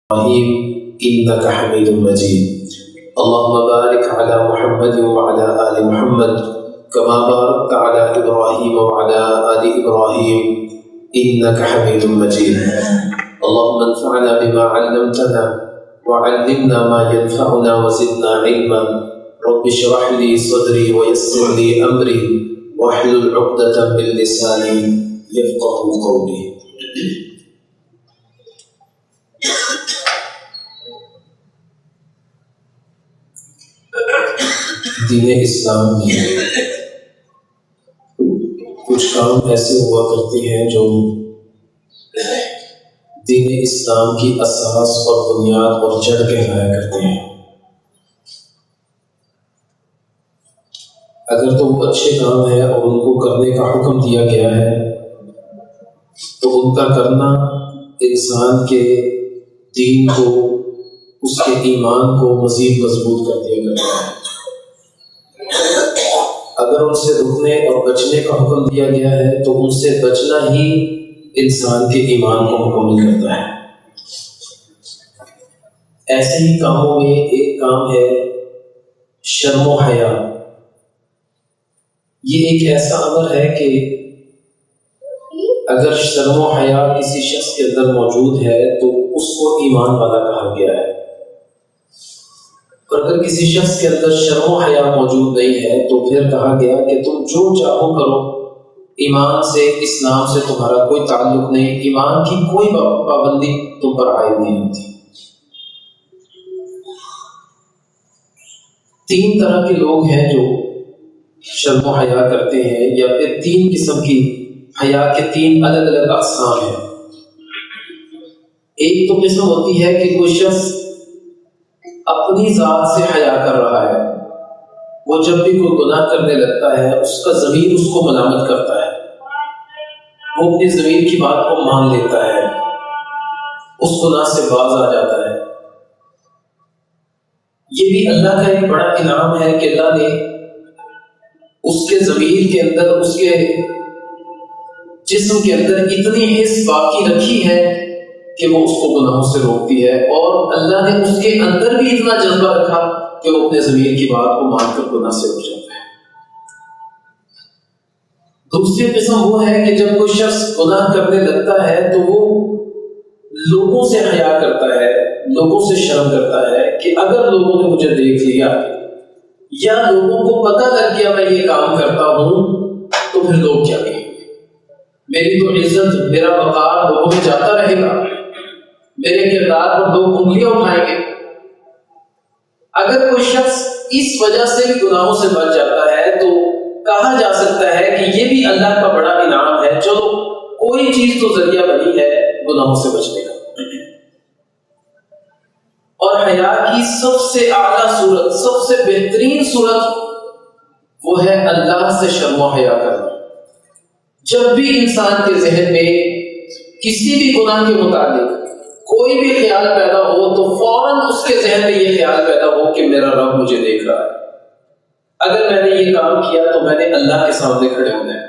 إبراهيم إنك حميد مجيد اللهم بارك على محمد وعلى آل محمد كما باركت على إبراهيم وعلى آل إبراهيم إنك حميد مجيد اللهم انفعنا بما علمتنا وعلمنا ما ينفعنا وزدنا علما رب اشرح لي صدري ويسر لي أمري واحلل عقدة من لساني يفقهوا قولي. دین اسلام میں کچھ کام ایسے ہوا کرتے ہیں جو دین اسلام کی اساس اور بنیاد اور جڑ کہلایا کرتے ہیں. اگر تو وہ اچھے کام ہے اور ان کو کرنے کا حکم دیا گیا ہے تو ان کا کرنا انسان کے دین کو، اس کے ایمان کو مزید مضبوط کر دیا کرتا ہے. اگر ان سے رکنے اور بچنے کا حکم دیا گیا ہے تو ان سے بچنا ہی انسان کے ایمان کو مکمل کرتا ہے. ایسے ہی کاموں میں ایک کام ہے شرم و حیا. یہ ایک ایسا امر ہے کہ اگر شرم و حیا کسی شخص کے اندر موجود ہے تو اس کو ایمان والا کہا گیا ہے، اور اگر کسی شخص کے اندر شرم و حیا موجود نہیں ہے تو پھر کہا گیا کہ تم جو چاہو کرو، ایمان سے، اسلام سے تمہارا کوئی تعلق نہیں، ایمان کی کوئی پابندی تم پر عائد نہیں ہوتی. تین طرح کے لوگ ہیں جو شرم و حیا کرتے ہیں، یا پھر تین قسم کی حیا کے تین الگ الگ اقسام ہیں. ایک تو قسم ہوتی ہے کہ کوئی شخص اپنی ذات سے حیا کر رہا ہے، وہ جب بھی کوئی گناہ کرنے لگتا ہے اس کا ضمیر اس کو ملامت کرتا ہے، وہ اپنی ضمیر کی بات کو مان لیتا ہے، اس گناہ سے باز آ جاتا ہے. یہ بھی اللہ کا ایک بڑا انعام ہے کہ اللہ نے اس کے ضمیر کے اندر، اس کے جسم کے اندر اتنی حس باقی رکھی ہے کہ وہ اس کو گناہوں سے روکتی ہے، اور اللہ نے اس کے اندر بھی اتنا جذبہ رکھا کہ وہ اپنے ضمیر کی بات کو مان کر گناہ سے رک جاتا ہے. دوسری قسم وہ ہے کہ جب کوئی شخص گناہ کرنے لگتا ہے تو وہ لوگوں سے حیا کرتا ہے، لوگوں سے شرم کرتا ہے کہ اگر لوگوں نے مجھے دیکھ لیا یا لوگوں کو پتہ لگ گیا میں یہ کام کرتا ہوں تو پھر لوگ کیا کہیں گے، میری تو عزت، میرا وقار لوگوں میں جاتا رہے گا، میرے کردار پر لوگ انگلیاں اٹھائیں گے. اگر کوئی شخص اس وجہ سے بھی گناہوں سے بچ جاتا ہے تو کہا جا سکتا ہے کہ یہ بھی اللہ کا بڑا انعام ہے، چلو کوئی چیز تو ذریعہ بنی ہے گناہوں سے بچنے کا. اور حیا کی سب سے اعلیٰ صورت، سب سے بہترین صورت وہ ہے اللہ سے شرم و حیا کرنا. جب بھی انسان کے ذہن میں کسی بھی گناہ کے متعلق کوئی بھی خیال پیدا ہو تو فوراً اس کے ذہن میں یہ خیال پیدا ہو کہ میرا رب مجھے دیکھ رہا ہے، اگر میں نے یہ کام کیا تو میں نے اللہ کے سامنے کھڑے ہونا ہے،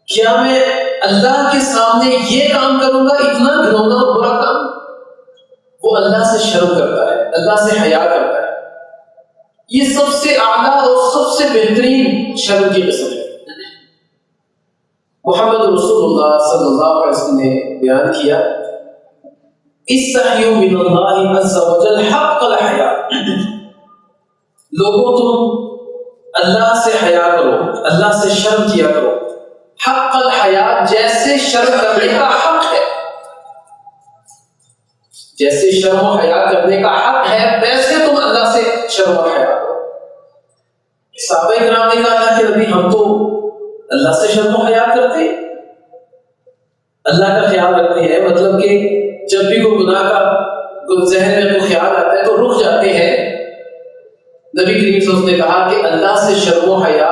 کیا میں اللہ کے سامنے یہ کام کروں گا، اتنا گھنونا اور برا کام. وہ اللہ سے شرم کرتا ہے، اللہ سے حیا کرتا ہے. یہ سب سے اعلیٰ اور سب سے بہترین شرم کی قسم ہے. محمد رسول اللہ صلی اللہ علیہ وسلم نے بیان کیا، استحیوا من اللہ عز وجل حق الحیا. لوگوں تم اللہ سے حیا کرو، اللہ سے شرم کیا کرو، حق الحیا، جیسے شرم کرنے کا حق ہے، جیسے شرم و حیا کرنے کا حق ہے ویسے تم اللہ سے شرم و حیا کرو. صحابہ کرام نے کہا تھا کہ نبی ہم تو اللہ سے شرم و حیا کرتے، اللہ کا خیال رکھتے ہیں، مطلب کہ جب بھی کوئی گناہ کا ذہن میں کوئی خیال آتا ہے تو رک جاتے ہیں. نبی کریم صلی اللہ علیہ وسلم نے کہا کہ اللہ سے شرم و حیا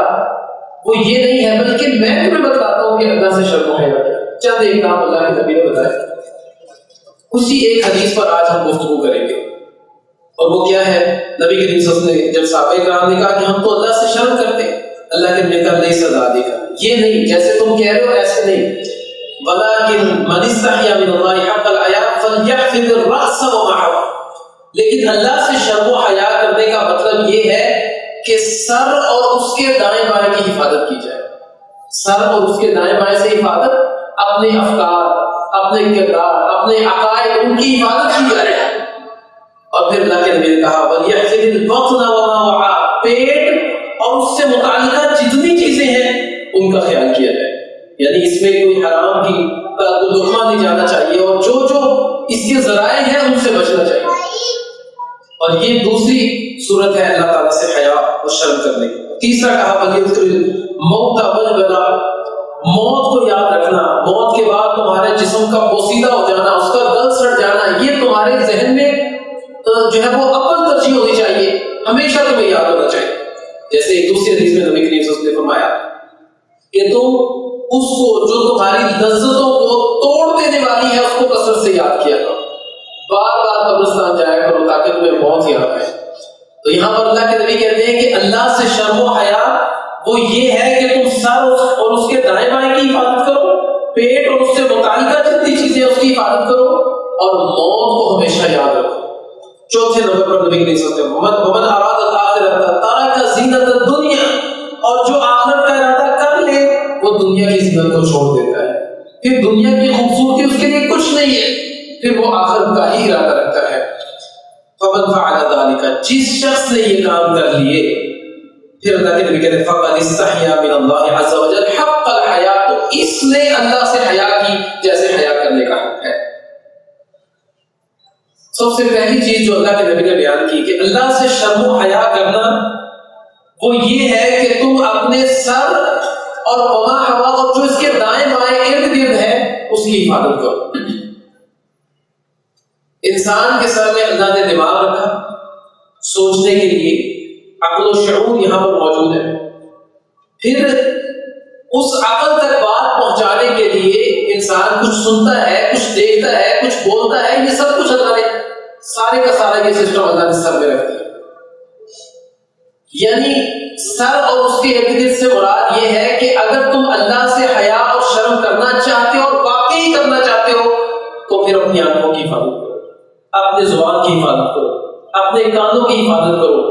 وہ یہ نہیں ہے، بلکہ میں تمہیں بتاتا ہوں کہ اللہ سے شرم و حیا کیا. چند ایک کام اللہ کے نبی نے بتایا، اسی ایک حدیث پر آج ہم گفتگو کریں گے، اور وہ کیا ہے؟ نبی کریم صلی اللہ علیہ وسلم نے جب صحابہ کرام نے کہا کہ ہم تو اللہ سے شرم کرتے، اللہ کے نبی نے کہا نہیں سزا دے گا، یہ نہیں جیسے تم کہہ رہے ہو ایسے نہیں، وَلَكِنْ مَنِ اسْتَحْيَا مِنَ اللَّهِ حَقَّ الْحَيَاءِ فَلْيَحْفِظِ الرَّأْسَ وَمَا حَوَىٰ. لیکن اللہ سے شرم و حیا کرنے کا مطلب یہ ہے کہ سر اور اس کے دائیں بائیں کی حفاظت کی جائے. سر اور اس کے دائیں بائیں سے حفاظت، اپنے افکار، اپنے کردار، اپنے عقائد، ان کی حفاظت کی جائے. اور پھر اللہ کے نبی نے کہا وَلْيَحْفِظِ الْبَطْنَ وَمَا وَعَىٰ، پیٹ اور اس سے متعلقہ جتنی چیزیں ہیں ان کا خیال کیا جائے. یعنی اس میں کوئی حرام کی لقمہ نہیں جانا چاہیے، اور جو اس کے ذرائع ہیں ان سے بچنا چاہیے. اور یہ دوسری صورت ہے اللہ تعالیٰ سے حیا اور شرم کرنے کی. تیسرا کہا وَلْيَذْكُرِ الْمَوْتَ وَالْبَلَىٰ، موت کو یاد رکھنا. موت کے بعد تمہارے جسم کا بوسیدہ ہو جانا، اس کا گل سڑ جانا، یہ تمہارے ذہن میں جو ہے وہ اول ترجیح ہونی چاہیے، ہمیشہ تمہیں یاد ہونا چاہیے. جیسے ایک دوسری حدیث میں نبی کریم صلی اللہ علیہ وسلم نے فرمایا کہ تم اس کو جو تمہاری لذتوں کو توڑ دینے والی ہے اس کو کثرت سے یاد کیا کرو، بار بار قبرستان جایا کرو تاکہ تمہیں موت یاد آئے. تو یہاں پر اللہ کے نبی کہتے ہیں کہ اللہ سے شرم و حیا وہ یہ ہے کہ تم سر اور اس کے دائیں بائیں کی حفاظت کرو، پیٹ اور اس سے متعلقہ جتنی چیزیں اس کی حفاظت کرو، اور موت کو ہمیشہ یاد رکھو. چوتھے نمبر پر نبی کریم صلی اللہ علیہ وسلم ومن اراد الاخرۃ ترک زینۃ الدنیا، اور جو آخرت کا ارادہ کر لے وہ دنیا کی زینت کو چھوڑ دیتا ہے. پھر دنیا کی خوبصورتی اس کے لیے کچھ نہیں ہے، پھر وہ آخرت کا ہی ارادہ رکھتا ہے. فمن فعل ذلك، جس شخص نے یہ کام کر لیے، پھر اللہ کے نبی کہتے ہیں فقد استحیا من اللہ عز وجل حق الحیا، تو اس نے اللہ سے حیا کی جیسے حیا کرنے کا حق ہے. سب سے پہلی چیز جو اللہ کے نبی نے بیان کی کہ اللہ سے شرم و حیا کرنا وہ یہ ہے کہ تم اپنے سر اور وما حوا اور جو اس کے دائیں بائیں ارد گرد ہے اس کی حفاظت کرو. انسان کے سر میں اللہ نے دماغ رکھا سوچنے کے لیے، عقل و شعور یہاں پر موجود ہے. پھر اس عقل تک بات پہنچانے کے لیے انسان کچھ سنتا ہے، کچھ دیکھتا ہے، کچھ بولتا ہے، یہ سب کچھ اللہ نے سارے کا سارا یہ سسٹم اللہ نے سر میں رکھ دیا. یعنی سر اور اس کے ارد گرد سے مراد یہ ہے کہ اگر تم اللہ سے حیا اور شرم کرنا چاہتے ہو اور واقعی کرنا چاہتے ہو تو پھر اپنی آنکھوں کی حفاظت کرو، اپنے زبان کی حفاظت کرو، اپنے کانوں کی حفاظت کرو،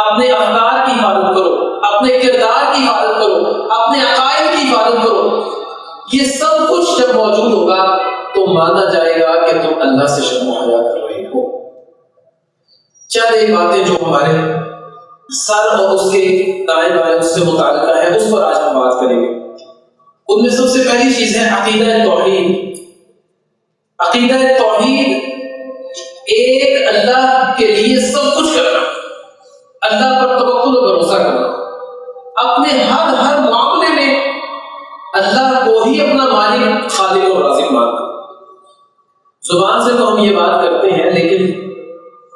اپنے افکار کی حفاظت کرو، اپنے کردار کی حفاظت کرو، اپنے عقائد کی حفاظت کرو. یہ سب کچھ جب موجود ہوگا تو مانا جائے گا کہ تم اللہ سے شرم و حیا کر رہے ہو. چند ایک باتیں جو ہمارے سر اور اس کے دائیں بائیں اس سے متعلقہ ہے اس پر آج ہم بات کریں گے. ان میں سب سے پہلی چیز ہے عقیدہ توحید. عقیدہ توحید ایک اللہ کے لیے سب کچھ کرنا، اللہ پر توکل و بھروسہ کرنا، اپنے ہر معاملے میں اللہ کو ہی اپنا مالک، خالق اور رازق ماننا. زبان سے تو ہم یہ بات کرتے ہیں، لیکن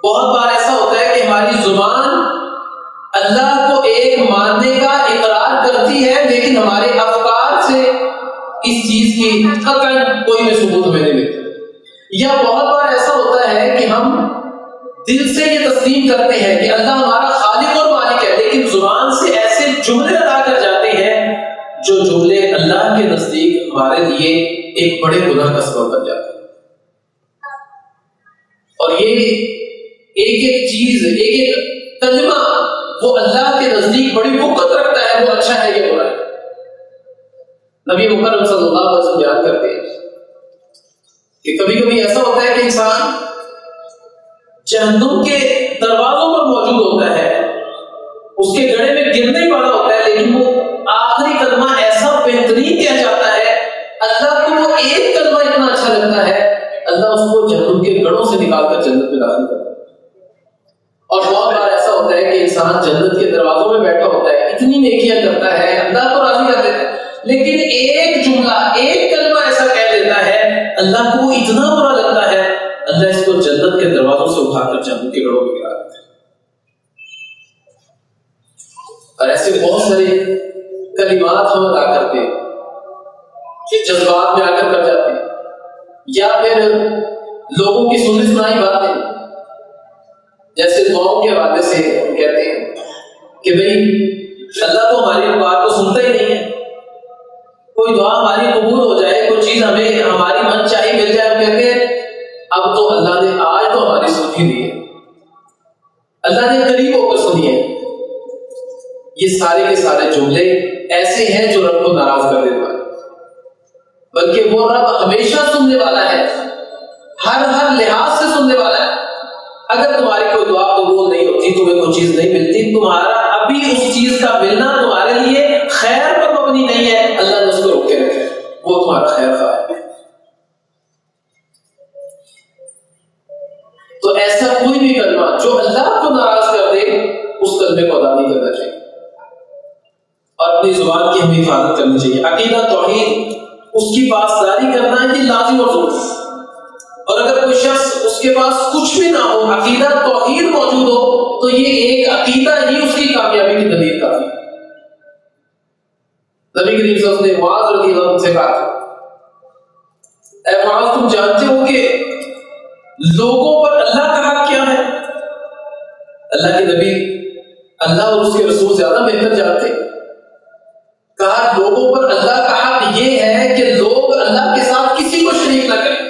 بہت بار ایسا ہوتا ہے کہ ہماری زبان اللہ کو ایک ماننے کا اقرار کرتی ہے، لیکن ہمارے افکار سے اس چیز کی قطعاً کوئی بھی ثبوت ہمیں نہیں ملتا. یا بہت بار ایسا ہوتا ہے کہ ہم دل سے یہ تسلیم کرتے ہیں کہ اللہ ہمارا خالق اور مالک ہے، لیکن زبان سے ایسے جملے ادا کر جاتے ہیں جو جملے اللہ کے نزدیک ہمارے لیے ایک بڑے گناہ کا سبب بن جاتے ہیں. اور یہ ایک چیز، ایک کلمہ وہ اللہ کے نزدیک بڑی وقت رکھتا ہے، وہ اچھا ہے یا برا ہے. نبی مکرم صلی اللہ علیہ وسلم بیان کرتے ہیں کہ کبھی کبھی ایسا ہوتا ہے کہ انسان جہنم کے دروازوں پر موجود ہوتا ہے، اس کے گڑے میں گرنے والا ہوتا ہے، لیکن وہ آخری کلمہ ایسا بہترین کہہ جاتا ہے، اللہ کو وہ ایک کلمہ اتنا اچھا لگتا ہے، اللہ اس کو جہنم کے گڑوں سے نکال کر جنت میں داخل کرتا ہے. اور بہت بار ایسا ہوتا ہے کہ انسان جنت کے دروازوں میں بیٹھا ہوتا ہے، اتنی نیکیاں کرتا ہے، اللہ کو راضی کر دیتا ہے، لیکن ایک جملہ، ایک کلمہ ایسا کہہ دیتا ہے، اللہ کو اتنا برا لگتا ہے، اللہ اس کو جنت کے دروازوں سے اٹھا کر جنت کے گڑوں میں گرا دیتا ہے. اور ایسے بہت سارے کلمات ہم ادا کرتے ہیں کہ جذبات میں آ کر کر جاتے ہیں، یا پھر لوگوں کی سنی سنائی باتیں، جیسے دعاؤں کے حوالے سے ہم کہتے ہیں کہ بھئی اللہ تو ہماری بات کو سنتا ہی نہیں ہے، کوئی دعا ہماری قبول ہو جائے، کوئی چیز ہمیں ہماری من چاہی مل جائے، ہم کہتے ہیں اب تو اللہ نے قریب ہو کر سنی ہے. یہ سارے کے سارے جملے ایسے ہیں جو رب کو ناراض کر دینے والے، بلکہ وہ رب ہمیشہ سننے والا ہے، ہر لحاظ سے سننے والا ہے. اگر تمہاری کوئی دعا قبول نہیں ہوتی، تمہیں کوئی چیز نہیں ملتی، تمہارا ابھی اس چیز کا ملنا تمہارے لیے خیر پر مبنی نہیں ہے، اللہ نے اس کو روک کے رکھا ہے، وہ تمہارا خیر خواہ ہے. تو ایسا کوئی بھی کلمہ جو اللہ کو ناراض کر دے، اس کلمے کو ادا نہیں کرنا چاہیے اور اپنی زبان کی ہمیں حفاظت کرنی چاہیے. عقیدہ توحید اس کی پاسداری کرنا ہے، یہ لازم اور ضروری ہے. اور اگر کوئی شخص اس کے پاس کچھ بھی نہ ہو، عقیدہ توحید موجود ہو، تو یہ ایک عقیدہ ہی اس کی کامیابی کی دلیل کافی ہے. نبی کریم صلی اللہ علیہ وسلم نے معاذ رضی اللہ عنہ سے کہا تھا، اے معاذ، تم جانتے ہو کہ لوگوں پر اللہ کا حق کیا ہے؟ اللہ کے نبی اللہ اور اس کے رسول زیادہ بہتر جانتے. کہا لوگوں پر اللہ کا حق یہ ہے کہ لوگ اللہ کے ساتھ کسی کو شریک نہ کریں.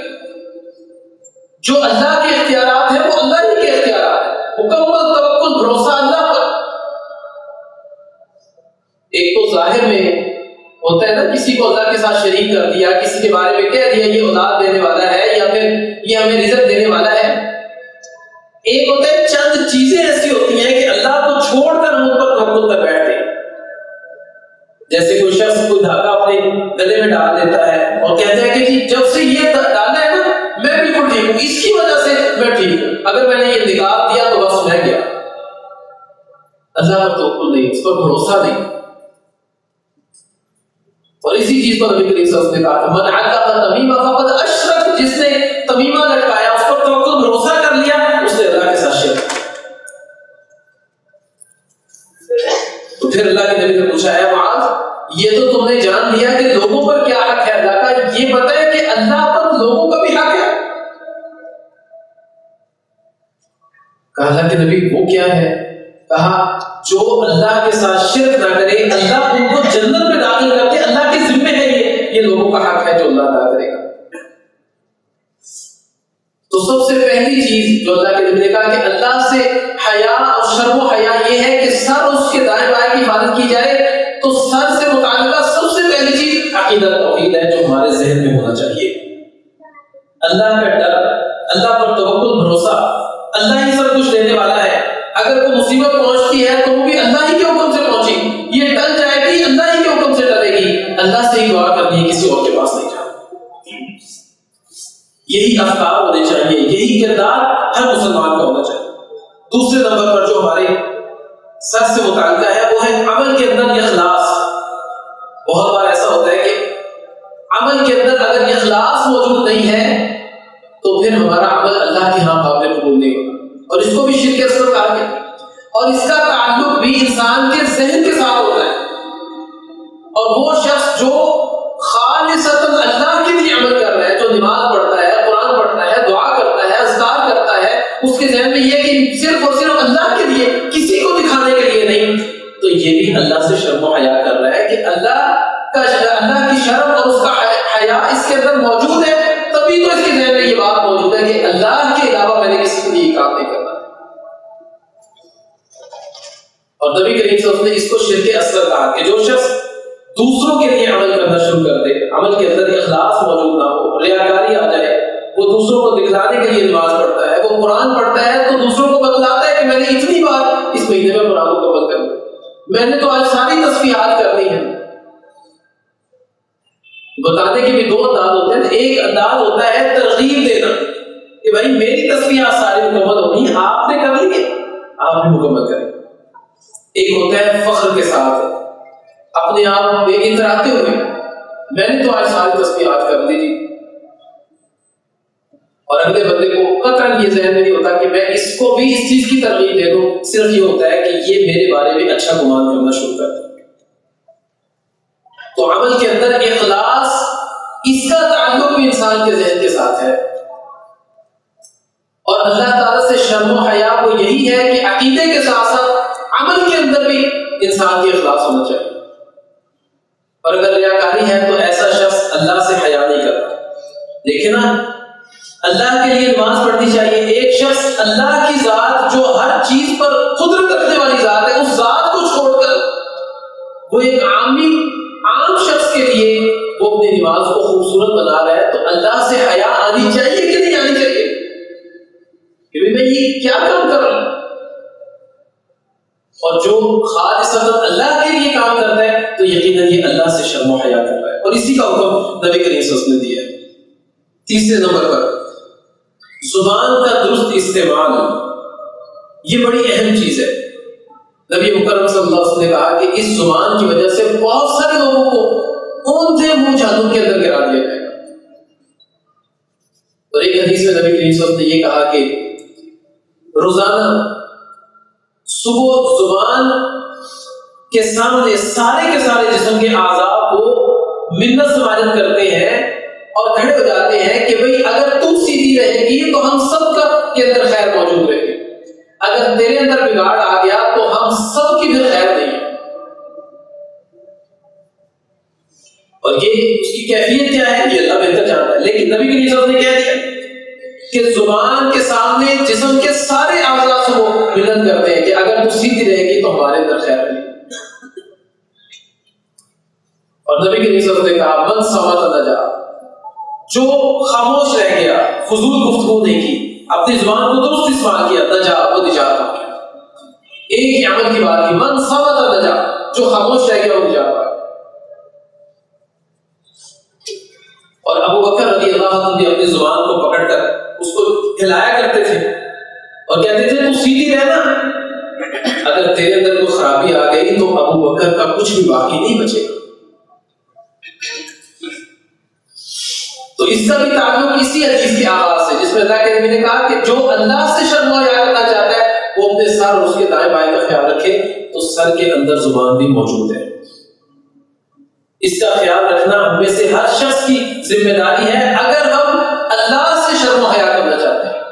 جو اللہ کے اختیارات ہیں وہ اللہ ہی کے اختیارات ہیں، مکمل توکل بھروسہ اللہ پر. ایک تو ظاہر میں ہوتا ہے نا، کسی کو اللہ کے ساتھ شریک کر دیا، کسی کے بارے میں کہہ دیا یہ اولاد دینے والا ہے یا پھر یہ ہمیں رزق دینے والا ہے. ایک ہوتا ہے چند چیزیں ایسی ہوتی ہیں کہ اللہ کو چھوڑ کر ہم ان پر توکل کر بیٹھتے ہیں. جیسے کوئی شخص کوئی دھاگا اپنے گلے میں ڈال دیتا ہے اور کہتا ہے کہ جی جب سے یہ ڈالا ہے نا میں بالکل ٹھیک ہوں، اس کی وجہ سے میں ٹھیک ہوں، اگر میں نے یہ نکال دیا تو بس میں گیا. اللہ پر توکل نہیں، اس پر بھروسہ نہیں. اور اسی چیز پر نبی کریم صلی اللہ علیہ وسلم نے کہا من علق تمیمہ فقد اشرک، جس نے تمیمہ لٹکایا، اس پر توکل بھروسہ کر لیا، اس نے اللہ کے ساتھ شرک. تو پھر اللہ کے نبی نے پوچھا ہے معاذ، یہ تو تم نے جان لیا کہ لوگوں پر کیا حق ہے اللہ کا، یہ بتائے کہ اللہ پر لوگوں کا بھی حق ہے. کہا اللہ کے نبی وہ کیا ہے؟ کہا جو اللہ کے ساتھ شرک نہ کرے، اللہ ان کو جنت میں داخل کر دے، اللہ کے ذمہ ہے یہ لوگوں کا حق ہے جو اللہ ادا کرے گا. تو سب سے پہلی چیز جو اللہ کے نبی نے کہا کہ اللہ سے حیا اور شرم و حیا یہ ہے کہ سر اس کے دائیں بائیں کی حفاظت کی جائے. تو سر سے متعلقہ سب سے پہلی چیز عقیدہ توحید ہے جو ہمارے ذہن میں ہونا چاہیے. اللہ کا ڈر، اللہ پر توکل بھروسہ، اللہ ہی سب کچھ دینے والا ہے. اگر کوئی مصیبت پہنچتی ہے تو وہ بھی اللہ ہی کے حکم سے پہنچی، یہ ٹل جائے گی اللہ ہی کے حکم سے ٹلے گی. اللہ سے ہی دعا کرنی ہے، کسی اور کے پاس نہیں جانا. یہی افکار ہونے چاہیے، یہی کردار ہر مسلمان کا ہونا چاہیے. دوسرے نمبر پر جو ہمارے سر سے متعلقہ ہے وہ ہے عمل کے اندر اخلاص. بہت بار ایسا ہوتا ہے کہ عمل کے اندر اگر اخلاص موجود نہیں ہے تو پھر ہمارا عمل اللہ کے ہاں قابل قبول نہیں ہوگا، اور اس کو بھی شرک اصغر کہا گیا. اور اس کا تعلق بھی انسان کے ذہن کے ساتھ ہوتا ہے. اور وہ شخص جو خالصتاً اللہ کے لیے عمل کر رہا ہے، جو نماز پڑھتا ہے، قرآن پڑھتا ہے، دعا کرتا ہے، اذکار کرتا ہے، اس کے ذہن میں یہ کہ صرف اور صرف اللہ کے لیے، کسی کو دکھانے کے لیے نہیں، تو یہ بھی اللہ سے شرم و حیا کر رہا ہے کہ اللہ کی شرم اور اس کا حیا اس کے اندر موجود ہے. تبھی تو اس کے ذہن میں یہ بات موجود ہے کہ اللہ کے علاوہ میں نے کسی کے لیے کام نہیں کرنا. اور نبی کریم صلی اللہ علیہ وسلم نے اس کو شرک اصغر کہا کہ جو شخص دوسروں کے لیے عمل کرنا شروع کر دے، عمل کے اندر اخلاص موجود نہ ہو، ریاکاری آ جائے، وہ دوسروں کو دکھلانے کے لیے نماز پڑھتا ہے، وہ قرآن پڑھتا ہے تو دوسروں کو بتلاتا ہے کہ میں نے اتنی بار اس مہینے میں قرآن مکمل کر لیا، میں نے تو آج ساری تسبیحات کرنی ہے. بتانے کے بھی دو انداز ہوتے ہیں. ایک انداز ہوتا ہے ترغیب دینا کہ بھائی میری تسبیحات ساری مکمل ہونی ہے، آپ نے کر لی ہے آپ بھی مکمل کریں. ایک ہوتا ہے فخر کے ساتھ اپنے آپ بے اتراتے ہوئے، میں نے تو آج ساری تسبیحات کر دی جی. اور اگلے بندے کو قطعاً یہ ذہن میں نہیں ہوتا کہ میں اس کو بھی اس چیز کی ترغیب دے دوں، صرف یہ ہوتا ہے کہ یہ میرے بارے میں اچھا گمان کرنا شروع کر دے. تو عمل کے اندر اخلاص، اس کا تعلق بھی انسان کے ذہن کے ساتھ ہے. اور اللہ تعالیٰ سے شرم و حیا کو یہی ہے کہ عقیدے کے ساتھ ساتھ عمل کے اندر بھی انسان کی اخلاص ہونا چاہیے. اور اگر ریاکاری ہے تو ایسا شخص اللہ سے حیا نہیں کرتا. لیکن اللہ کے لیے نماز پڑھنی چاہیے. ایک شخص اللہ کی ذات جو ہر چیز پر نماز کو خوبصورت بنا رہا ہے تو اللہ سے حیا آنی چاہیے کہ نہیں آنی چاہیے کہ میں یہ کیا کام کر رہا ہوں؟ اور جو خالصتاً اللہ کے لیے کام کرتا ہے تو یقیناً یہ اللہ سے شرم و حیا کر رہا ہے، اور اسی کا حکم نبی کریم صلی اللہ علیہ وسلم نے دیا ہے۔ تیسرے نمبر پر زبان کا درست استعمال، یہ بڑی اہم چیز ہے۔ نبی مکرم صلی اللہ علیہ وسلم نے کہا کہ اس زبان کی وجہ سے بہت سارے لوگوں کو اونھے منہ جہنم کے اندر گرا دیا جائے گا۔ اور ایک حدیث میں نبی کریم صلی اللہ علیہ وسلم نے یہ کہا کہ روزانہ صبح زبان کے سامنے سارے کے سارے جسم کے اعضاء کو منت سماجت کرتے ہیں اور کھڑے ہو جاتے ہیں کہ بھئی اگر تو سیدھی رہے گی تو ہم سب کا کے اندر خیر موجود رہے گی، اگر تیرے اندر بگاڑ آ گیا تو ہم سب کی بھی خیر نہیں ہے۔ اور یہ اس کی کیفیت کیا ہے یہ اللہ بہتر جانتا ہے، لیکن نبی کریم صلی اللہ علیہ وسلم نے کہہ دیا کہ زبان کے سامنے جسم کے سارے اعضاء سے وہ منت کرتے ہیں کہ اگر تو سیدھی رہے گی تو ہمارے اندر خیر نہیں۔ اور نبی کریم صلی اللہ علیہ وسلم نے کہا من صمت نجا، جو خاموش رہ گیا، فضول گفتگو نہیں کی، اپنی زبان کو درست استعمال کیا، نجا، وہ نجات پا گیا۔ ایک ہی عمل کی بات کی، من صمت نجا، جو خاموش رہ گیا وہ نجات پا گیا۔ اور ابو بکر رضی اللہ عنہ بھی اپنی زبان کو پکڑ کر اس کو ہلایا کرتے تھے اور کہتے تھے تو سیدھی رہنا، اگر تیرے اندر کوئی خرابی آ گئی تو ابو بکر کا کچھ بھی باقی نہیں بچے گا۔ تو اس کا بھی تعلق اسی حدیث کے آغاز سے، جس میں اللہ کے نبی نے کہا کہ جو اللہ سے شرم و حیا کرنا چاہتا ہے وہ اپنے سر اور اس کے دائیں بائیں کا خیال رکھے، تو سر کے اندر زبان بھی موجود ہے۔ اس کا خیال رکھنا ہم میں سے ہر شخص کی ذمہ داری ہے اگر ہم اللہ سے شرم و حیا کرنا چاہتے ہیں،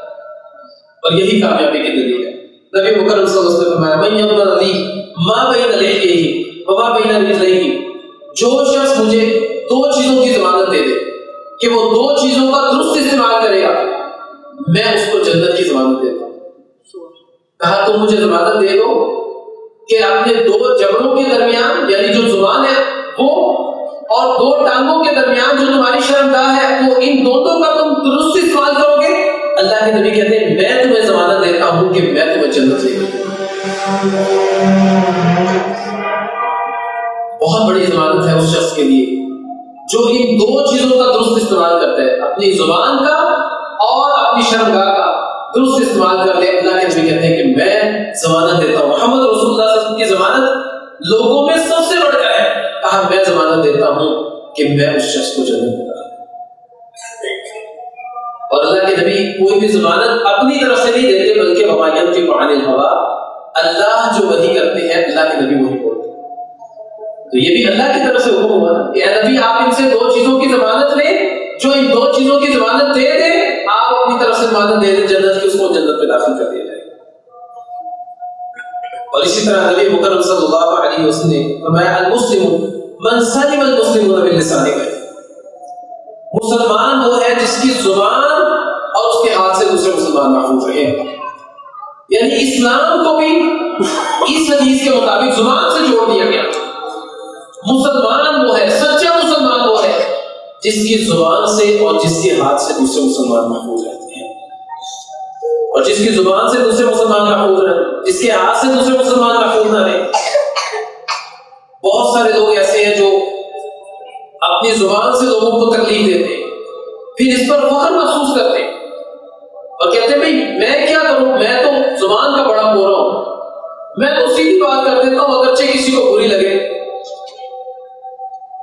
اور یہی کامیابی کی دلیل ہے۔ نبی مکرم صلی اللہ علیہ وسلم نے فرمایا من یضمن لی ما بین لحیہ وما بین رجلیہ، جو شخص مجھے دو چیزوں کی ضمانت دے دے کہ وہ دو چیزوں کا درست استعمال کرے گا، میں اس کو جنت کی ضمانت دیتا ہوں۔ کہا تم مجھے ضمانت دے دو کہ اپنے دو جبڑوں کے درمیان، یعنی جو زبان ہے وہ، اور دو ٹانگوں کے درمیان جو تمہاری شرمگاہ ہے، وہ ان دونوں کا تم درست استعمال کرو گے، اللہ کے نبی کہتے ہیں میں تمہیں ضمانت دیتا ہوں کہ میں تمہیں جنت دے دوں۔ بہت بڑی ضمانت ہے اس شخص کے لیے جو ان دو چیزوں کا درست استعمال کرتا ہے، اپنی زبان کا اور اپنی شرمگاہ کا درست استعمال کر لے۔ اللہ کے نبی کہتے ہیں کہ میں ضمانت دیتا ہوں، محمد رسول اللہ صلی اللہ علیہ وسلم کی ضمانت لوگوں میں سب سے بڑھ کر ہے، کہا میں ضمانت دیتا ہوں کہ میں اس شخص کو جنت دے دوں۔ اور اللہ کے نبی کوئی بھی ضمانت اپنی طرف سے نہیں دیتے، بلکہ وما ینطق عن الہویٰ، اللہ جو وحی کرتے ہیں اللہ کے نبی وہی بولتے ہیں۔ تو یہ بھی اللہ کی طرف سے حکم ہوا نا کہ اے نبی آپ ان سے دو چیزوں کی ضمانت لیں، جو ان دو چیزوں کی ضمانت دے دیں آپ اپنی طرف سے ضمانت دے دیں جنت کی، اس کو جنت میں داخل کر دیا جائے گا۔ اور اسی طرح نبی مکرم صلی اللہ علیہ وسلم نے فرمایا المسلم من سلم المسلمون من لسانہ، مسلمان وہ ہے جس کی زبان اور اس کے ہاتھ سے دوسرے مسلمان محفوظ رہے۔ یعنی اسلام کو بھی اس حدیث کے مطابق زبان سے جوڑ دیا گیا۔ مسلمان وہ ہے، سچا مسلمان وہ ہے جس کی زبان سے اور جس کے ہاتھ سے دوسرے مسلمان محفوظ رہتے ہیں، اور جس کی زبان سے دوسرے مسلمان محفوظ رہے، جس کے ہاتھ سے دوسرے مسلمان محفوظ نہ رہے۔ بہت سارے لوگ ایسے ہیں جو اپنی زبان سے لوگوں کو تکلیف دیتے ہیں، پھر اس پر فخر محسوس کرتے ہیں اور کہتے ہیں بھئی میں کیا کروں، میں تو زبان کا بڑا بورا ہوں، میں تو سیدھی بات کر دیتا ہوں اگرچہ کسی کو بری لگے۔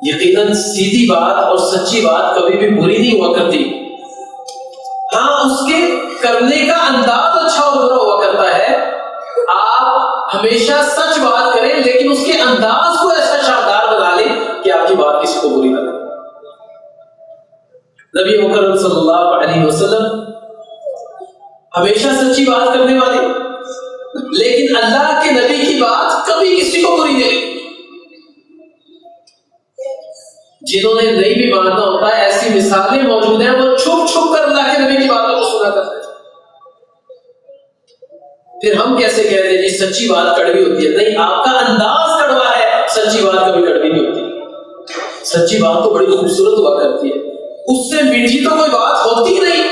یقیناً سیدھی بات اور سچی بات کبھی بھی بری نہیں ہوا کرتی، ہاں اس کے کرنے کا انداز اچھا اور برا ہوا کرتا ہے۔ آپ ہمیشہ سچ بات کریں لیکن اس کے انداز کو ایسا شاندار بنا لیں کہ آپ کی بات کسی کو بری نہ لگے۔ نبی مکرم صلی اللہ علیہ وسلم ہمیشہ سچی بات کرنے والے، لیکن اللہ کے نبی کی بات کبھی کسی کو بری نہیں لگی۔ جنہوں نے نہیں بھی ماننا ہوتا ہے ایسی مثالیں موجود ہیں، وہ چھپ چھپ کر اللہ کے نبی کی باتوں کو سنا کرتے ہیں۔ پھر ہم کیسے کہتے ہیں جی سچی بات کڑوی ہوتی ہے؟ نہیں، آپ کا انداز کڑوا ہے، سچی بات کبھی کڑوی نہیں ہوتی۔ سچی بات تو بڑی خوبصورت ہوا کرتی ہے، اس سے میٹھی تو کوئی بات ہوتی ہی نہیں،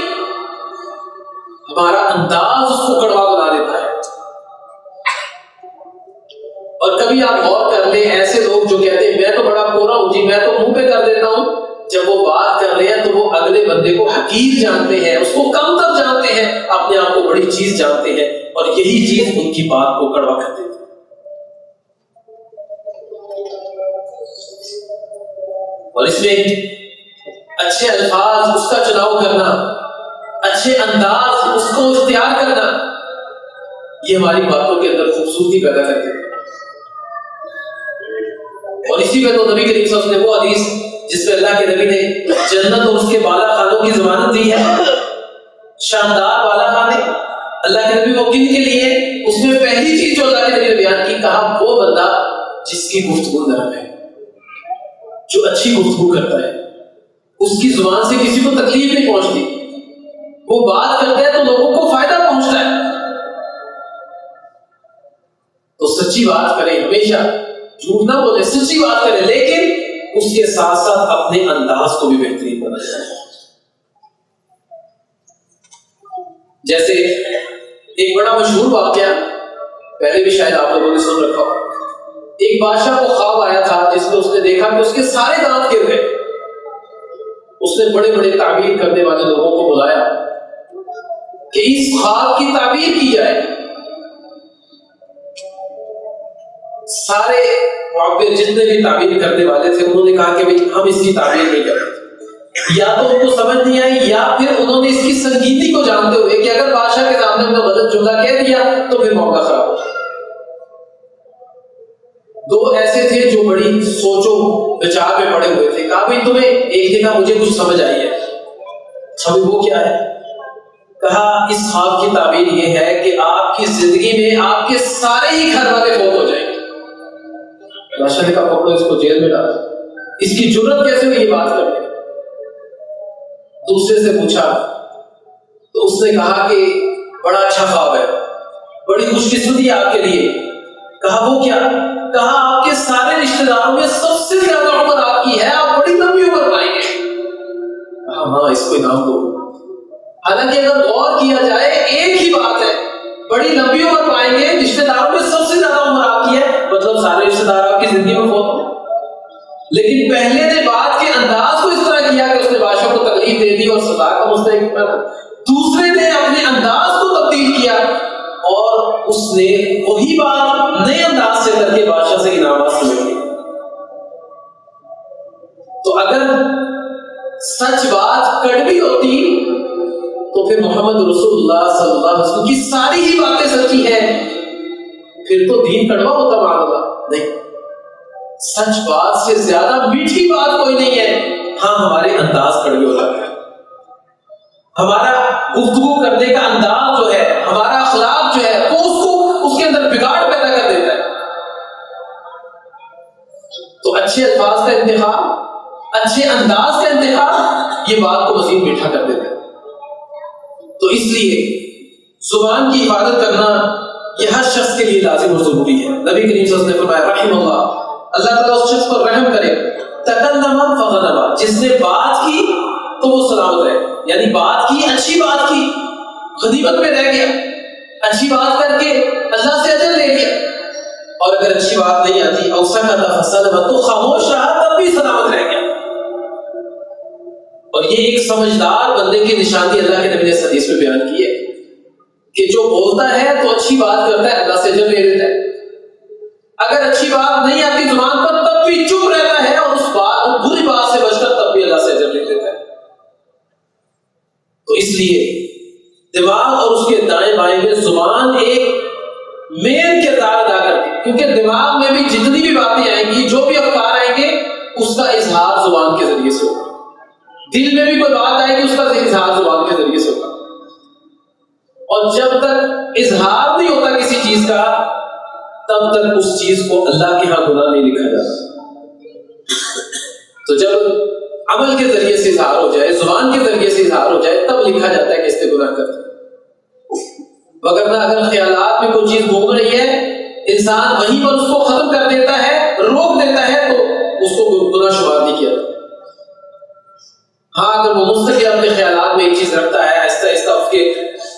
ہمارا انداز اس کو کڑوا بنا دیتا ہے۔ اور کبھی آپ غور کر لیں، ایسے لوگ جو کہتے ہیں میں تو بڑا کوڑا ہوں جی، میں تو منہ پہ کر دیتا ہوں، جب وہ بات کر رہے ہیں تو وہ اگلے بندے کو حقیر جانتے ہیں، اس کو کم تر جانتے ہیں، اپنے آپ کو بڑی چیز جانتے ہیں، اور یہی چیز ان کی بات کو کڑوا کر دیتی ہے۔ اور اس میں اچھے الفاظ اس کا چناؤ کرنا، اچھے انداز اس کو اختیار کرنا، یہ ہماری باتوں کے اندر خوبصورتی پیدا کرتے ہیں۔ اور اسی پہ تو نبی کریم صلی اللہ علیہ وسلم نے وہ حدیث جس میں اللہ کے نبی نے جنت اور اس کے بالا خانوں کی ضمانت دی ہے، شاندار بالا خانے اللہ کے نبی وہ کن کے لیے، اس میں پہلی چیز جو اللہ کے نبی نے بیان کی، کہا وہ بندہ جس کی گفتگو نرم ہے، جو اچھی گفتگو کرتا ہے، اس کی زبان سے کسی کو تکلیف نہیں پہنچتی، وہ بات کرتا ہے تو لوگوں کو فائدہ پہنچتا ہے۔ تو سچی بات کریں، ہمیشہ جھوٹ نہ بولے، سچی بات کریں، لیکن اس کے ساتھ ساتھ اپنے انداز کو بھی بہترین بنائیں۔ جیسے ایک بڑا مشہور واقعہ پہلے بھی شاید آپ لوگوں نے سن رکھا ہو، ایک بادشاہ کو خواب آیا تھا جس میں اس نے دیکھا کہ اس کے سارے دانت گر گئے۔ اس نے بڑے بڑے تعبیر کرنے والے لوگوں کو بلایا کہ اس خواب کی تعبیر کی جائے۔ سارے معبر جتنے بھی تعبیر کرنے والے تھے انہوں نے کہا کہ بھئی ہم اس کی تعبیر نہیں کرتے، یا تو ان کو سمجھ نہیں آئی، یا پھر انہوں نے اس کی سنگینی کو جانتے ہوئے کہ اگر بادشاہ کے سامنے انہوں نے غلط جملہ کہہ دیا تو پھر موقع خراب ہو۔ دو ایسے تھے جو بڑی سوچو بچار میں پڑے ہوئے تھے، کہا بھئی تمہیں ایک جگہ مجھے کچھ سمجھ آئی ہے، سمجھ وہ کیا ہے؟ کہا اس خواب کی تعبیر یہ ہے کہ آپ کی زندگی میں آپ کے سارے ہی گھر والے فوت ہو جائیں گے۔ بادشاہ نے کہا پکڑو اس کو جیل میں ڈالو، اس کی جرت کیسے ہوئی یہ بات کرنے؟ دوسرے سے پوچھا تو اس نے کہا کہ بڑا اچھا خواب ہے، بڑی خوش قسمتی آپ کے لیے۔ کہا وہ کیا؟ کہا آپ کے سارے رشتہ داروں میں سب سے زیادہ عمر آپ کی ہے، آپ بڑی لمبی عمر پائیں گے۔ کہا ہاں اس کو انعام دو۔ حالانکہ اگر غور کیا جائے ایک ہی بات ہے، بڑی لمبی عمر پائیں گے، رشتہ داروں میں سب سے زیادہ عمر آپ کی ہے، مطلب سارے رشتہ دار آپ کی زندگی میں فوت ہو۔ لیکن پہلے نے بات کے انداز کو اس طرح کیا کہ اس نے بادشاہ کو تکلیف دے دی اور سزا کا مستحق بنا، دوسرے نے اپنے انداز کو تبدیل کیا اور اس نے وہی بات نئے انداز سے کر کے بادشاہ سے انعامات سمجھ لی۔ تو اگر سچ بات کڑوی ہوتی تو پھر محمد رسول اللہ صلی اللہ علیہ وسلم کی ساری ہی باتیں سچی ہیں، پھر تو دین کڑوا ہوتا معاملہ نہیں۔ سچ بات سے زیادہ میٹھی بات کوئی نہیں ہے۔ ہاں ہمارے انداز کڑوے ہو جاتے ہیں، ہمارا گفتگو کرنے کا انداز جو ہے، ہمارا اخلاق جو ہے، وہ اس کے اندر بگاڑ پیدا کر دیتا ہے۔ تو اچھے الفاظ کا انتخاب، اچھے انداز کا انتخاب یہ بات کو مزید میٹھا کر دیتا ہے۔ تو اس لیے زبان کی حفاظت کرنا یہ ہر شخص کے لیے لازم اور ضروری ہے۔ نبی کریم صلی اللہ علیہ وسلم نے فرمایا رحم اللہ تعالیٰ اس شخص پر رحم کرے، تکلم فغنم، جس نے بات کی تو وہ سلامت رہے، یعنی بات کی، اچھی بات کی، غنیمت میں رہ گیا، اچھی بات کر کے اللہ سے اجر لے لیا۔ اور اگر اچھی بات نہیں آتی اوسکت فسلم، تو خاموش رہا تب بھی سلامت رہ گیا۔ اور یہ ایک سمجھدار بندے کی نشانی اللہ کے نبی نے اس حدیث میں بیان کی ہے کہ جو بولتا ہے تو اچھی بات کرتا ہے، اللہ سے اجر لے لیتا ہے۔ اگر اچھی بات نہیں آتی زبان پر تب بھی چپ رہتا ہے اور اس بات بری بات سے بچ کر تب بھی اللہ سے اجر لے لیتا ہے۔ تو اس لیے دماغ اور اس کے دائیں بائیں میں زبان ایک مین کردار ادا کرتی ہے، کیونکہ دماغ میں بھی جتنی بھی باتیں آئیں گی، جو بھی افکار آئیں گے، اس کا اظہار زبان کے ذریعے سے ہوگا۔ دل میں بھی کوئی بات آئے گی، اس کا اظہار زبان کے ذریعے سے ہوگا۔ اور جب تک اظہار نہیں ہوتا کسی چیز کا، تب تک اس چیز کو اللہ کے ہاں گناہ نہیں لکھا جاتا۔ تو جب عمل کے ذریعے سے اظہار ہو جائے، زبان کے ذریعے سے اظہار ہو جائے، تب لکھا جاتا ہے کہ اس نے گناہ کرتا ہے۔ وگرنہ اگر خیالات میں کوئی چیز گھوم رہی ہے، انسان وہیں پر اس کو ختم کر دیتا ہے، روک دیتا ہے، تو اس کو گناہ شمار نہیں کیا جاتا۔ ہاں اگر وہ مستقل اپنے خیالات میں ایک چیز رکھتا ہے، آہستہ آہستہ اس کے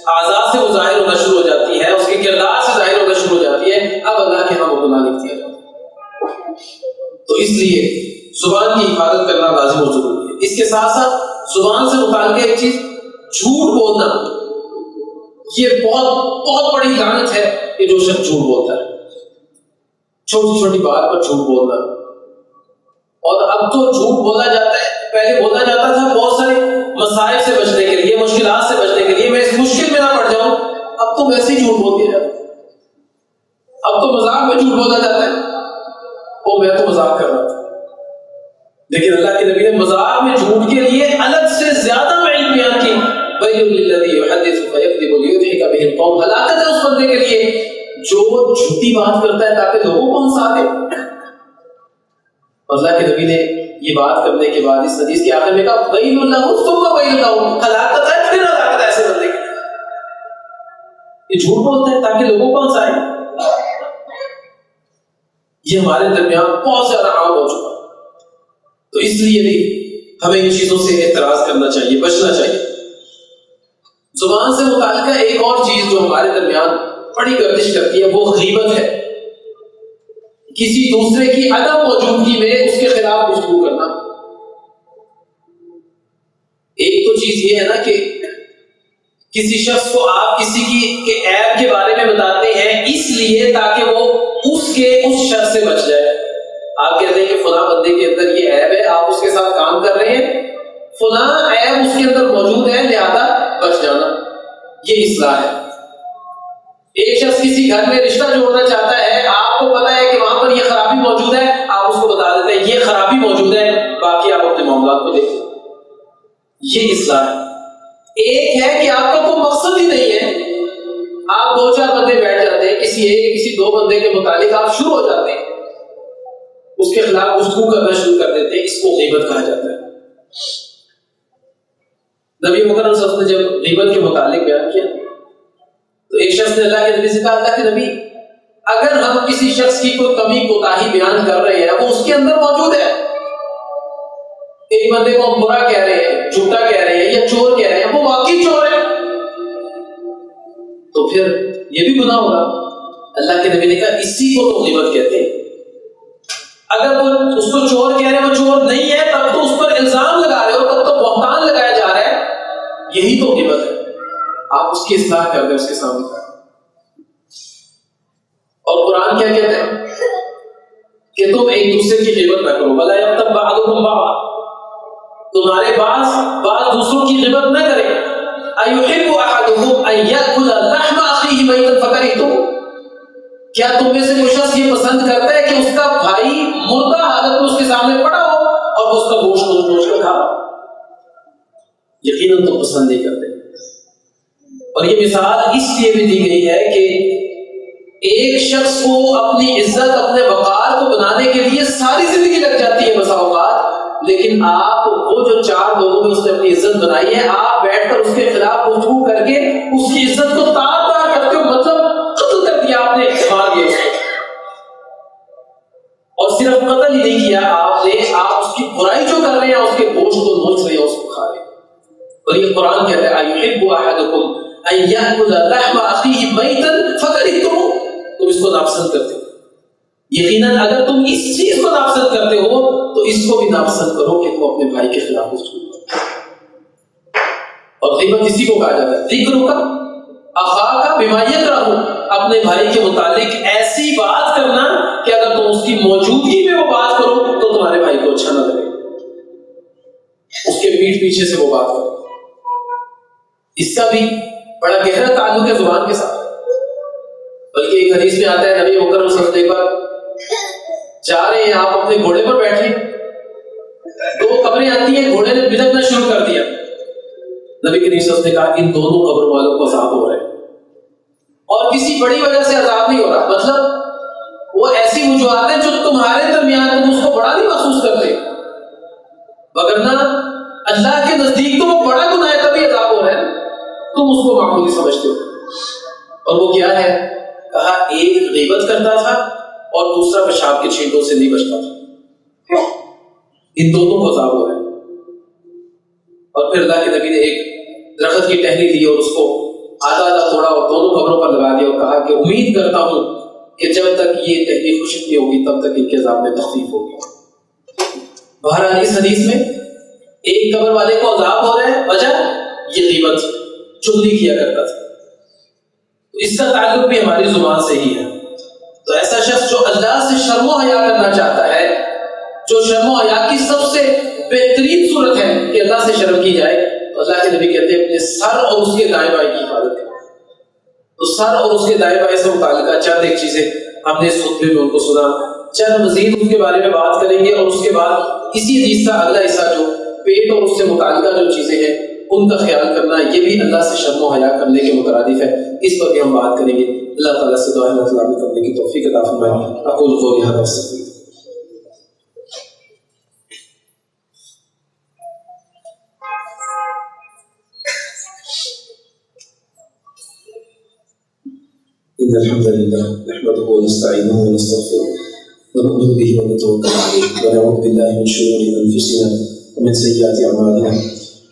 اعضاء سے وہ ظاہر ہونا شروع ہو جاتی ہے، اس کے کردار سے ظاہر ہونا شروع ہو جاتی ہے، اب اللہ کے ہاں وہ گناہ لکھ دیا جاتا ہے۔ تو اس لیے زبان کی حفاظت کرنا لازم و ضروری ہے۔ اس کے ساتھ ساتھ زبان سے متعلق ایک چیز، جھوٹ بولنا، یہ بہت بہت بڑی لعنت ہے کہ جو شخص جھوٹ بولتا ہے، چھوٹی چھوٹی بات پر جھوٹ بولنا۔ اور اب تو جھوٹ بولا جاتا ہے، پہلے بولا جاتا تھا بہت سارے مسائل سے بچنے کے لیے، مشکلات سے بچنے کے لیے، میں اس مشکل میں نہ پڑ جاؤں، اب تو ویسے ہی جھوٹ بول دیا جاتا ہے، اب تو مذاق میں جھوٹ بولا جاتا ہے، وہ میں تو مذاق کر رہا تھا، لیکن اللہ کے نبی نے مذاق میں جھوٹ کے لیے الگ سے زیادہ وعید بیان کی، وَيْلٌ لِّلَّذِي يُحَدِّثُ فَيَكْذِبُ لِيُضْحِكَ بِهِ الْقَوْمَ، ہلاکت ہے اس بندے کے لیے جو جھوٹی بات کرتا ہے تاکہ لوگوں کو ہنسا دے۔ اللہ کے نبی نے یہ بات کرنے کے بعد اس حدیث کے آخر میں کہا وَيْلٌ لَّهُ ثُمَّ وَيْلٌ لَّهُ، ہلاکت ہے پھر ہلاکت ہے ایسے بندے کے لیے، یہ جھوٹ بولتے ہیں تاکہ لوگوں کو ہنسائے۔ یہ ہمارے درمیان بہت زیادہ عام ہو چکا، تو اس لیے بھی ہمیں ان چیزوں سے اعتراض کرنا چاہیے، بچنا چاہیے۔ زبان سے متعلقہ ایک اور چیز جو ہمارے درمیان بڑی گردش کرتی ہے وہ غیبت ہے، کسی دوسرے کی عدم موجودگی میں اس کے خلاف گفتگو کرنا۔ ایک تو چیز یہ ہے نا کہ کسی شخص کو آپ کسی کی عیب کے بارے میں بتاتے ہیں اس لیے تاکہ وہ اس شخص سے بچ جائے۔ آپ کہتے ہیں کہ فلاں بندے کے اندر یہ عیب ہے، آپ اس کے ساتھ کام کر رہے ہیں، فلاں عیب اس کے اندر موجود ہے لہذا بچ جانا، یہ اصلاح ہے۔ ایک شخص کسی گھر میں رشتہ جوڑنا چاہتا ہے، آپ کو پتا ہے کہ وہاں پر یہ خرابی موجود ہے، آپ اس کو بتا دیتے ہیں یہ خرابی موجود ہے، باقی آپ اپنے معاملات کو دیکھیں، یہ اصلاح ہے۔ ایک ہے کہ آپ کا کوئی مقصد ہی نہیں ہے، آپ دو چار بندے بیٹھ جاتے ہیں، کسی دو بندے کے متعلق آپ شروع ہو جاتے ہیں، اس کے خلاف گفتگو کرنا شروع کر دیتے ہیں، اس کو غیبت کہا جاتا ہے۔ نبی مکرم صلی اللہ علیہ وسلم نے جب غیبت کے متعلق بیان کیا تو ایک شخص نے اللہ کے نبی سے کہا، اللہ کے نبی اگر ہم کسی شخص کی کوئی کمی کوتاہی بیان کر رہے ہیں وہ اس کے اندر موجود ہے، ایک بندے کو ہم برا کہہ رہے ہیں، جھوٹا کہہ رہے ہیں یا چور کہہ رہے ہیں، وہ واقعی چور ہے، تو پھر یہ بھی گناہ ہوگا۔ اللہ کے نبی نے کہا اسی کو تو غیبت کہتے ہیں، اگر وہ اس کو چور کہہ رہے ہیں وہ چور نہیں ہے تب تو اس پر الزام لگا رہے ہو، تب تو بہتان لگایا جا رہا ہے، یہی تو غیبت ہے۔ آپ اس کی اصلاح کر دیں اس کے سامنے۔ اور قرآن کیا کہتے ہیں کہ تم ایک دوسرے کی غیبت نہ کرو، وَلَا يَغْتَبْ بَعْضُكُمْ بَعْضًا، تمہارے بعض دوسروں کی غیبت نہ کرے۔ أَيُحِبُّ أَحَدُكُمْ أَن يَأْكُلَ لَحْمَ أَخِيهِ مَيْتًا فَكَرِهْتُمُوهُ، کیا تم میں سے کوئی شخص یہ پسند کرتا ہے کہ اس کا بھائی مردہ حالت میں اس کے سامنے پڑا ہو اور اس کا گوشت نوچ کر کھا؟ یقیناً تم پسند نہیں کرتے۔ اور یہ مثال اس لیے بھی دی گئی ہے کہ ایک شخص کو اپنی عزت، اپنے وقار کو بنانے کے لیے ساری زندگی لگ جاتی ہے بسا اوقات، لیکن آپ وہ جو چار لوگوں میں اس نے اپنی عزت بنائی ہے، آپ بیٹھ کر اس کے خلاف گفتگو کر کے اس کی عزت کو تار تار کرتے ہو، مطلب قتل کر دیا آپ نے، مار دیا اس کو۔ اور صرف قتل ہی نہیں کیا آپ نے، آپ اس کی برائی جو کر رہے ہیں، اس کے گوشت کو نوچ رہے ہیں، اس کو کھا رہے ہیں۔ اور یہ قرآن کہتا ہے أَيُحِبُّ أَحَدُكُمْ أَن يَأْكُلَ لَحْمَ أَخِيهِ مَيْتًا فَكَرِهْتُمُوهُ، تم اس کو ناپسند کرتے ہو۔ یقیناً اگر تم اس چیز کو ناپسند کرتے ہو تو اس کو بھی ناپسند کرو کہ تم اپنے بھائی کے خلاف گفتگو کرو۔ اور غیبت اسی کو کہا جاتا ہے، ذکرک اخاک بما یکرہ، اپنے بھائی کے متعلق ایسی بات کرنا کہ اگر تم اس کی موجودگی میں وہ بات کرو تو تمہارے بھائی کو اچھا نہ لگے، اس کے پیٹھ پیچھے سے وہ بات کرو۔ اس کا بھی بڑا گہرا تعلق ہے زبان کے ساتھ، بلکہ ایک حدیث میں آتا ہے نبی مکرم صلی اللہ علیہ وسلم جا رہے ہیں، آپ اپنے گھوڑے پر بیٹھے، دو قبریں آتی ہیں، گھوڑے نے بلکنا شروع کر دیا، نبی کریم صلی اللہ علیہ وسلم نے کہا ان دونوں قبروں والوں کو عذاب ہو رہا ہے، اور کسی بڑی وجہ سے عذاب نہیں ہو رہا، مطلب وہ ایسی وجوہات ہیں جو تمہارے درمیان تم اس کو بڑا نہیں محسوس کرتے، وگرنہ اللہ کے نزدیک تو وہ بڑا گناہ ہے تبھی عذاب ہو رہا ہے، تم اس کو معمولی سمجھتے ہو۔ اور وہ کیا ہے؟ کہا ایک غیبت کرتا تھا اور دوسرا پیشاب کے چھینٹوں سے نہیں بچتا تھا۔ ان دونوں کو عذاب ہو رہا ہے۔ اور پھر اللہ کے نبی نے ایک درخت کی ٹہنی لی اور اس کو آدھا آدھا توڑا اور دونوں قبروں پر لگا دیا اور کہا کہ امید کرتا ہوں کہ جب تک یہ ٹہنی خشک نہیں ہوگی تب تک ان کے عذاب میں تخفیف ہوگی۔ بہرحال اس حدیث میں ایک قبر والے کو عذاب ہو رہا ہے، وجہ یہ غیبت، چغلی کیا کرتا تھا۔ اس کا تعلق بھی ہماری زبان سے ہی ہے۔ تو ایسا شخص جو اللہ سے شرم و حیا کرنا چاہتا ہے، جو شرم و حیا کی سب سے بہترین صورت ہے کہ اللہ سے شرم کی جائے، تو اللہ کے نبی کہتے ہیں اپنے سر اور اس کے دائیں بائیں کی حفاظت کریں۔ تو سر اور اس کے دائیں بائیں سے متعلقہ چند ایک چیزیں ہم نے اس خطبے میں ان کو سنا، چند مزید اس کے بارے میں بات کریں گے، اور اس کے بعد اسی حدیث کا اگلا حصہ جو پیٹ اور اس سے متعلقہ جو چیزیں ہیں ان کا خیال کرنا، یہ بھی اللہ سے شرم و حیا کرنے کے مترادف ہے، اس پر بھی ہم بات کریں گے۔ اللہ تعالیٰ سے دعا ہے اللہ تعالیٰ کرنے کی توفیق عطا فرمائے۔ اقول قولی ھذا واستغفر۔ إن الحمد لله نحمده ونستعينه ونستغفره ونؤمن به ونتوكل عليه ونعوذ بالله من شرور أنفسنا ومن سيئات أعمالنا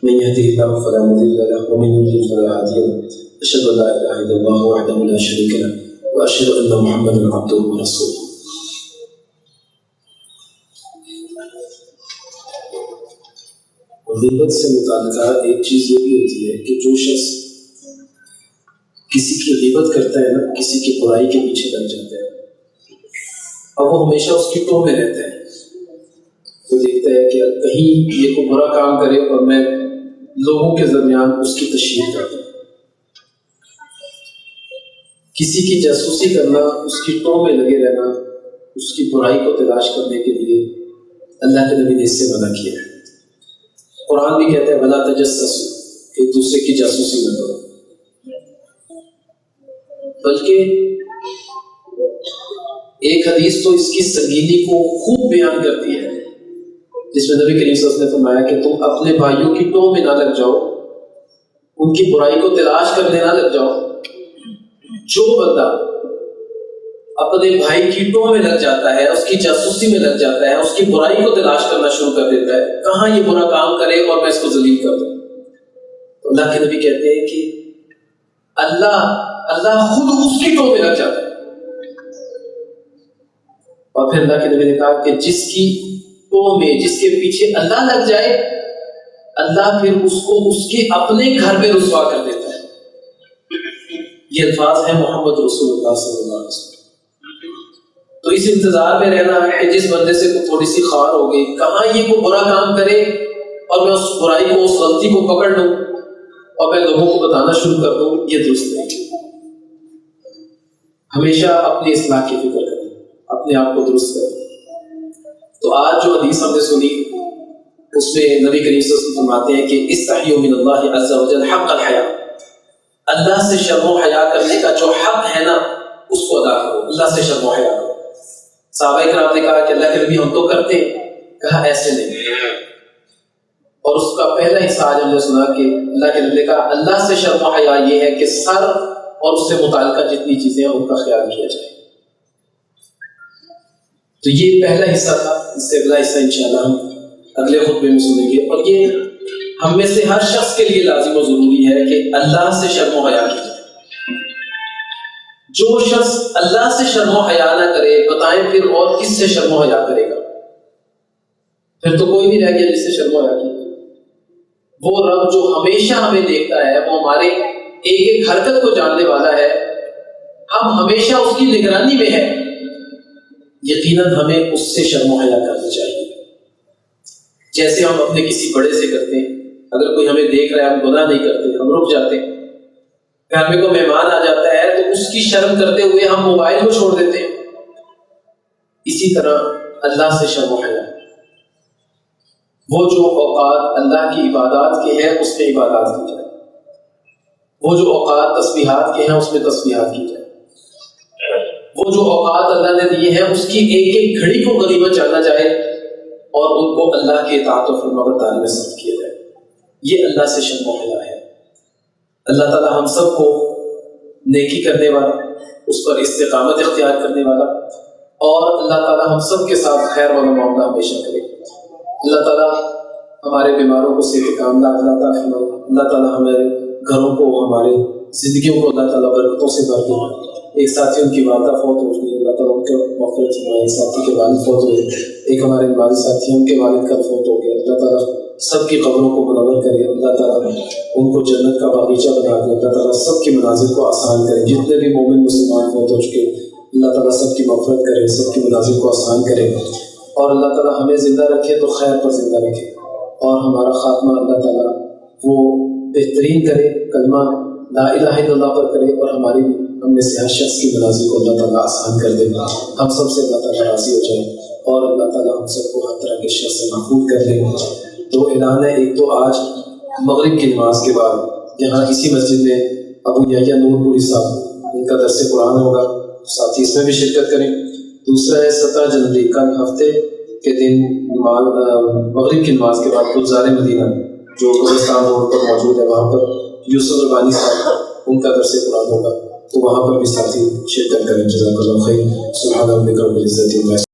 من يهده الله فلا مضل له ومن يضلل فلا هادي له أشهد أن لا إله إلا الله وحده لا شريك له وأشهد أن محمدا عبده ورسوله۔ غیبت سے متعلقہ ایک چیز یہ بھی ہوتی ہے کہ جو شخص کسی کی غیبت کرتا ہے نا، کسی کی برائی کے پیچھے لگ جاتا ہے اور وہ ہمیشہ اس کی ٹو میں رہتا ہے، وہ دیکھتا ہے کہ کہیں یہ کوئی برا کام کرے اور میں لوگوں کے درمیان اس کی تشہیر کر دوں۔ کسی کی جاسوسی کرنا، اس کی ٹو میں لگے رہنا، اس کی برائی کو تلاش کرنے کے لیے اللہ کے نبی نے اس سے منع کیا ہے۔ قرآن بھی کہتا ہے وَلَا تَجَسَّسُوا، ایک دوسرے کی جاسوسی نہ کرو، بلکہ ایک حدیث تو اس کی سنگینی کو خوب بیان کرتی ہے، جس میں نبی کریم صلی اللہ علیہ وسلم نے فرمایا کہ تم اپنے بھائیوں کی ٹو میں نہ لگ جاؤ، ان کی برائی کو تلاش کرنے نہ لگ جاؤ۔ جو بندہ اپنے بھائی کی ٹو میں لگ جاتا ہے، اس کی جاسوسی میں لگ جاتا ہے، اس کی برائی کو تلاش کرنا شروع کر دیتا ہے، کہاں یہ برا کام کرے اور میں اس کو ذلیل کر دوں، تو اللہ کے نبی کہتے ہیں کہ اللہ خود اس کی ٹو میں لگ جاتا ہے۔ اور پھر اللہ کے نبی نے کہا کہ جس کی ٹو میں، جس کے پیچھے اللہ لگ جائے، اللہ پھر اس کو اس کے اپنے گھر میں رسوا کر دیتا ہے۔ یہ الفاظ ہیں محمد رسول اللہ صلی اللہ علیہ وسلم۔ تو اس انتظار میں رہنا ہے کہ جس بندے سے تھوڑی سی خار ہو گئی، کہاں یہ کوئی برا کام کرے اور میں اس برائی کو، اس غلطی کو پکڑ لوں اور میں لوگوں کو بتانا شروع کر دوں، یہ درست نہیں۔ ہمیشہ اپنی اصلاح کی فکر کریں، اپنے آپ کو درست کریں۔ تو آج جو حدیث ہم نے سنی اس میں نبی کریم صلی اللہ علیہ وسلم فرماتے ہیں کہ استحیوا من اللہ عز وجل حق الحیا، اللہ سے شرم و حیا کرنے کا جو حق ہے نا اس کو ادا کرو، اللہ سے شرم و حیا کرو۔ صحابہ کرام نے کہا کہ اللہ کے نبی ہم تو کرتے ہیں، کہا ایسے نہیں۔ اور اس کا پہلا حصہ آج ہم نے سنا کہ اللہ کے نبی نے کہا اللہ سے شرم و حیا یہ ہے کہ سر اور اس سے متعلقہ جتنی چیزیں ہیں ان کا خیال کیا جائے۔ تو یہ پہلا حصہ تھا، اس سے اگلا حصہ انشاءاللہ ہم اگلے خطبے میں سنیں گے۔ اور یہ ہم میں سے ہر شخص کے لیے لازم و ضروری ہے کہ اللہ سے شرم و حیا کی جائے۔ جو شخص اللہ سے شرم و حیا نہ کرے، بتائیں پھر اور کس سے شرم و حیا کرے گا؟ پھر تو کوئی نہیں رہ گیا جس سے شرم و حیا کی۔ وہ رب جو ہمیشہ ہمیں دیکھتا ہے، وہ ہمارے ایک ایک حرکت کو جاننے والا ہے، ہم ہمیشہ اس کی نگرانی میں ہیں، یقیناً ہمیں اس سے شرم و حیا کرنا چاہیے۔ جیسے ہم اپنے کسی بڑے سے کرتے ہیں، اگر کوئی ہمیں دیکھ رہا ہے ہم گناہ نہیں کرتے، ہم رک جاتے ہیں۔ گھر میں کوئی مہمان آ جاتا ہے تو اس کی شرم کرتے ہوئے ہم موبائل کو چھوڑ دیتے ہیں۔ اسی طرح اللہ سے شرم و حیا، وہ جو اوقات اللہ کی عبادات کے ہیں اس میں عبادات کی جائے، وہ جو اوقات تسبیحات کے ہیں اس میں تسبیحات کی جائے، وہ جو اوقات اللہ نے دیے ہیں اس کی ایک ایک گھڑی کو غنیمت جانا جائے اور ان کو اللہ کی اطاعت و فرمانبرداری میں صرف کیا جائے۔ یہ اللہ سے شرم و حیا ہے۔ اللہ تعالی ہم سب کو نیکی کرنے والا، اس پر استقامت اختیار کرنے والا اور اللہ تعالیٰ ہم سب کے ساتھ خیر والا معاملہ ہمیشہ کرے. اللہ تعالیٰ ہمارے بیماروں کو صحت کاملہ عطا فرمائے. اللہ تعالیٰ ہمارے گھروں کو, ہمارے زندگیوں کو اللہ تعالیٰ برکتوں سے بھر دے. ایک ساتھی ان کی والدہ فوت ہو گئی, اللہ تعالیٰ ان کے مغفرت فرمائے. ایک ساتھی کے والد فوت ہوئے, ایک ہمارے نمازی ساتھی ان کے والد کل فوت ہو گئے. اللہ تعالیٰ سب کی قبروں کو منور کرے. اللہ تعالیٰ ان کو جنت کا باغیچہ بنا دے. اللہ تعالیٰ سب کی منازل کو آسان کرے. جتنے بھی مومن مسلمان فوت ہو چکے, اللہ تعالیٰ سب کی مغفرت کرے, سب کی منازل کو آسان کرے. اور اللہ تعالیٰ ہمیں زندہ رکھے تو خیر پر زندہ رکھے, اور ہمارا خاتمہ اللہ تعالیٰ وہ بہترین کرے, کلمہ لا الہ الا اللہ پر کرے, اور ہماری ہم میں سے ہر شخص کی منازل کو اللہ تعالیٰ آسان کر دے. ہم سب سے اللہ تعالیٰ راضی ہو جائے, اور اللہ تعالیٰ ہم سب کو ہر طرح کے شر سے محفوظ کر لے. دو اعلان ہے. ایک تو آج مغرب کی نماز کے بعد یہاں اسی مسجد میں ابو یحییٰ نور پوری صاحب ان کا درس قرآن ہوگا, ساتھی اس میں بھی شرکت کریں. دوسرا ہے 17 جنوری کل ہفتے کے دن مغرب کی نماز کے بعد گلزار مدینہ جو قبرستان روڈ پر موجود ہے, وہاں پر یوسف ربانی صاحب ان کا درس قرآن ہوگا, تو وہاں پر بھی ساتھی شرکت کریں. جزاک اللہ خیر. سبحان ربک رب العزت عما یصفون.